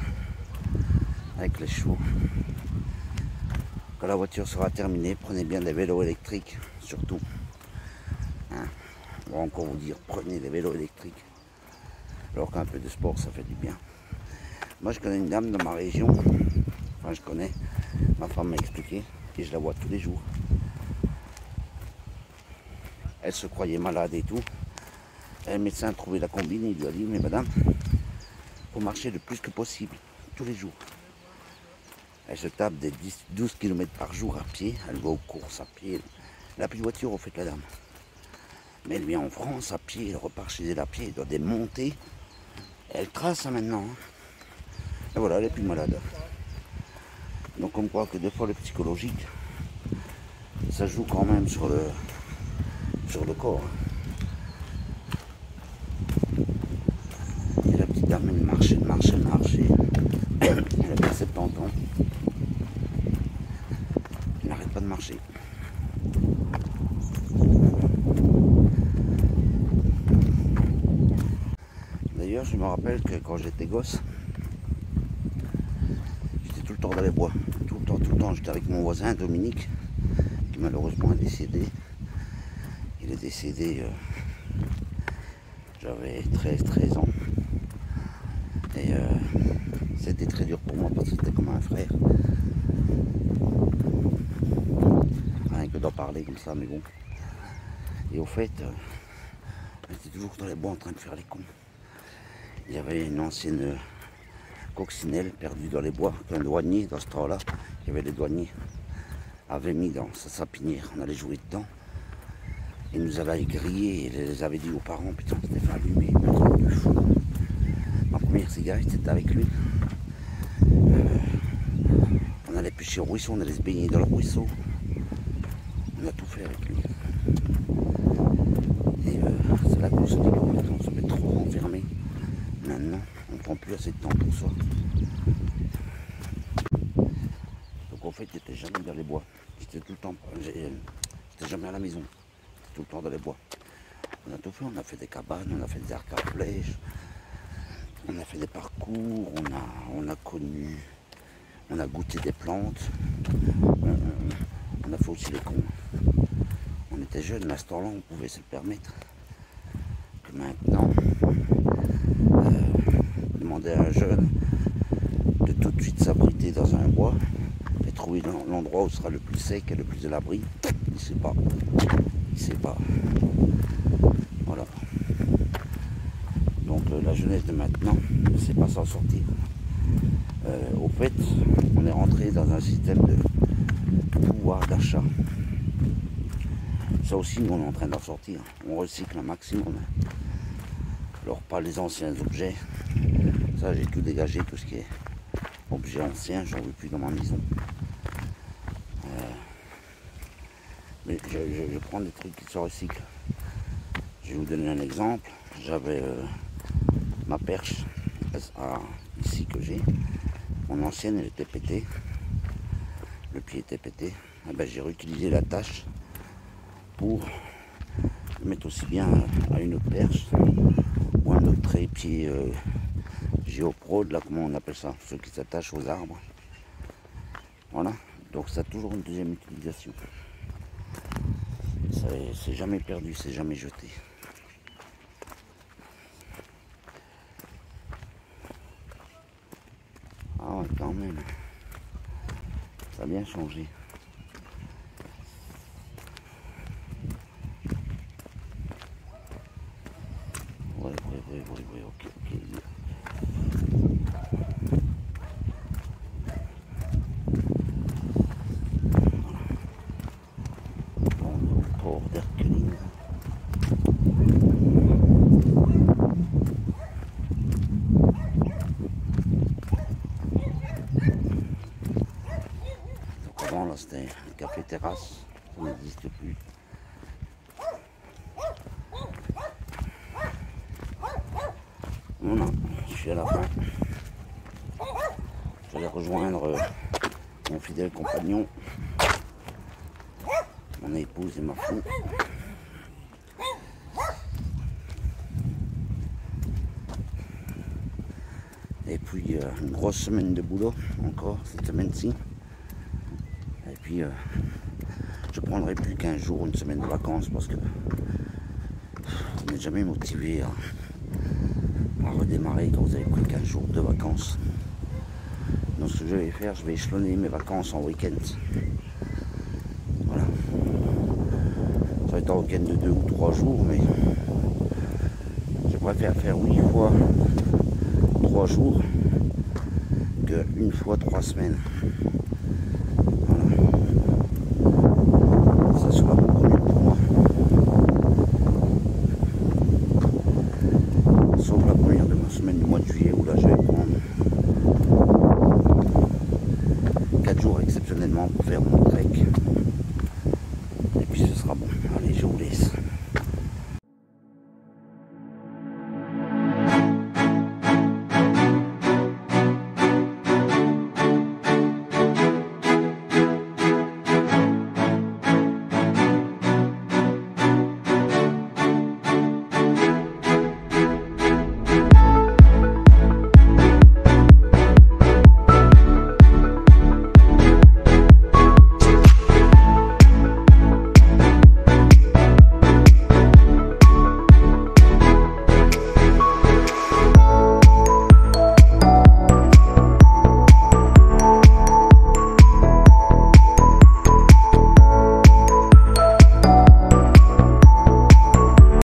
avec les chevaux. Quand la voiture sera terminée, prenez bien des vélos électriques, surtout. Hein, on va encore vous dire, prenez des vélos électriques. Alors qu'un peu de sport, ça fait du bien. Moi, je connais une dame dans ma région. Enfin, je connais. Ma femme m'a expliqué. Et je la vois tous les jours. Elle se croyait malade et tout. Et le médecin a trouvé la combine et il lui a dit, mais madame, il faut marcher le plus que possible, tous les jours. Elle se tape des 12 km par jour à pied, elle va aux courses à pied. Elle n'a plus de voiture au fait la dame. Mais elle vient en France à pied, elle repart chez elle à pied, elle doit des montées. Elle trace hein, maintenant. Et voilà, elle n'est plus malade. Donc on croit que des fois le psychologique, ça joue quand même sur le corps. dame, elle marche, elle marche, elle marche. Et elle a bien 70 ans. Elle n'arrête pas de marcher. D'ailleurs, je me rappelle que quand j'étais gosse, j'étais tout le temps dans les bois. Tout le temps. J'étais avec mon voisin Dominique, qui malheureusement est décédé. Il est décédé, j'avais 13 ans. Et c'était très dur pour moi parce que c'était comme un frère. Rien que d'en parler comme ça, mais bon. Et au fait, on était toujours dans les bois en train de faire les cons. Il y avait une ancienne coccinelle perdue dans les bois, qu'un douanier, dans ce temps-là, il y avait les douaniers, avait mis dans sa sapinière. On allait jouer dedans. Il nous avait grillé et les avait dit aux parents, putain, c'était fait allumer, un truc de fou. Ma première cigarette, c'était avec lui. On allait pêcher au ruisseau, on allait se baigner dans le ruisseau. On a tout fait avec lui. Et c'est là qu'on se dit qu'on se fait trop enfermer. Maintenant, on ne prend plus assez de temps pour ça. Donc en fait, j'étais jamais dans les bois. J'étais tout le temps, j'étais jamais à la maison. J'étais tout le temps dans les bois. On a tout fait, on a fait des cabanes, on a fait des arcs à flèches, on a fait des parcours, on a connu, on a goûté des plantes, on a fait aussi les cons. On était jeunes, à ce temps-là, on pouvait se le permettre. Que maintenant, demander à un jeune de tout de suite s'abriter dans un bois et trouver l'endroit où sera le plus sec et le plus à l'abri, il ne sait pas. Il sait pas. Voilà. Donc la jeunesse de maintenant ne sait pas s'en sortir. Au fait, on est rentré dans un système de pouvoir d'achat. Ça aussi, on est en train d'en sortir. On recycle un maximum. Alors pas les anciens objets. Ça, j'ai tout dégagé, tout ce qui est objet ancien, j'en veux plus dans ma maison. Mais je prends des trucs qui se recyclent. Je vais vous donner un exemple. J'avais ma perche ici que j'ai. Mon ancienne, elle était pétée. Le pied était pété. Eh ben, j'ai réutilisé la tâche pour le mettre aussi bien à une autre perche ou un autre trépied géoprode, là, comment on appelle ça, ceux qui s'attachent aux arbres. Voilà, donc ça a toujours une deuxième utilisation. C'est jamais perdu, c'est jamais jeté. Ah ouais, quand même, ça a bien changé. Ouais, ok. Port d'Erkeline. Donc avant là c'était un café terrasse, ça n'existe plus. Voilà, je suis à la fin. Je vais aller rejoindre mon fidèle compagnon, mon épouse et ma fille. Et puis une grosse semaine de boulot encore cette semaine-ci. Et puis je prendrai plus qu'15 jours, une semaine de vacances parce que vous n'êtes jamais motivé à redémarrer quand vous avez pris 15 jours de vacances. Donc ce que je vais faire, je vais échelonner mes vacances en week-end. Voilà. Ça va être un week-end de 2 ou 3 jours, mais je préfère faire 8 fois 3 jours que 1 fois 3 semaines.